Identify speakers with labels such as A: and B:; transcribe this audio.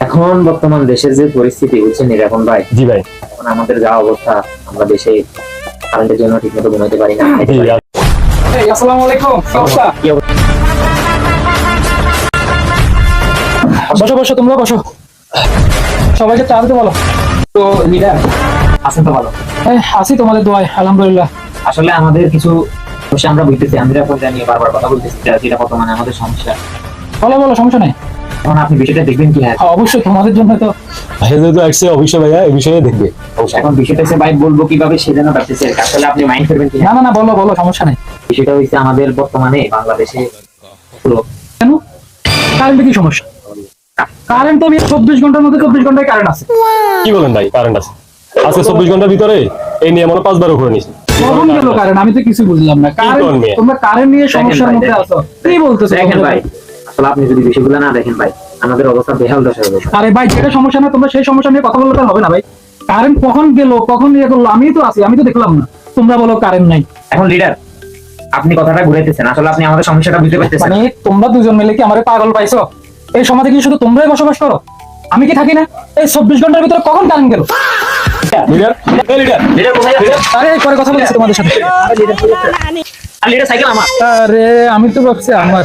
A: এখন বর্তমান দেশের যে পরিস্থিতি বুঝছেন এখন ভাই,
B: জি ভাই।
A: এখন আমাদের যা অবস্থা, আমরা দেশে কারেন্টের জন্য ঠিক মতো ঘুমাতে পারি না।
C: আসসালামু আলাইকুম।
A: কি অবস্থা?
C: বসো বসো, তোমরা বসো, সবাইকে চা দিতে বলো। তো লিডার
A: আছেন তো ভালো?
C: আছি তোমাদের দোয়ায়, আলহামদুলিল্লাহ।
A: আসলে আমাদের কিছু সমস্যা আমরা বুঝতেছি, আমরা এখন নিয়ে বারবার কথা বলতেছি, যেটা বর্তমানে আমাদের সমস্যা।
C: বলো বলো, সমস্যা নেই।
A: এখন আপনি বিষয়টা দেখবেন কি? হ্যাঁ,
C: অবশ্যই তোমাদের জন্য তো।
B: ভাইয়া যেহেতু আসছে অবশ্যই ভাইয়া এই বিষয়ে দেখবে।
A: এখন বিষয়টা হচ্ছে ভাই বলবো কিভাবে সেজন্য ভাবতেছি আর কি। আসলে আপনি মাইন্ড করবেন কি?
C: না না না, বলো বলো, সমস্যা নেই।
A: বিষয়টা হচ্ছে আমাদের বর্তমানে বাংলাদেশে
C: কেন? কারেন্টের কি সমস্যা? কারেন্ট তো 24 ঘন্টার মধ্যে 24 ঘন্টায় কারেন্ট আছে।
B: কি বলেন ভাই? কারেন্ট আছে আজকে 24 ঘন্টার ভিতরে? এই নিয়ে মনে 5 বার করে নিয়েছি।
C: কখন গেল কারেন্ট? আমি তো কিছু বুঝলাম না। কারেন্ট, তোমরা কারেন্ট নিয়ে সমস্যার মধ্যে আছো, কি বলতেছো?
A: দেখেন ভাই, আসলে আপনি যদি বিষয়গুলো না দেখেন ভাই, আমাদের অবস্থা বেহাল দশা হবে।
C: আরে ভাই, যেটা সমস্যা না, তোমরা সেই সমস্যা নিয়ে কথা বললে তো হবে না ভাই। কারেন্ট কখন গেল, কখন ইয়ে করলো, আমি তো আছি, আমি তো দেখলাম না। তোমরা বলো কারেন্ট নাই।
A: এখন লিডার, আপনি কথাটা ঘুরাইতেছেন, আসলে আপনি আমাদের সমস্যাটা বুঝতে পারতেছেন।
C: মানে তোমরা দুজন মিলে কি আমারে পাগল পাইছো? এই সমাজে কি শুধু তোমরাই বসবাস করো? আমি কি থাকি না? এই 24 ঘন্টার ভিতরে কখন কারেন্ট গেল?
B: লিডার, এই লিডার,
A: লিডার কোথায় আছে?
C: আরে পরে কথা বলছি তোমাদের সাথে।
A: আর লিডার সাইকেল আমার।
C: আরে আমি তো ভাবছি আমার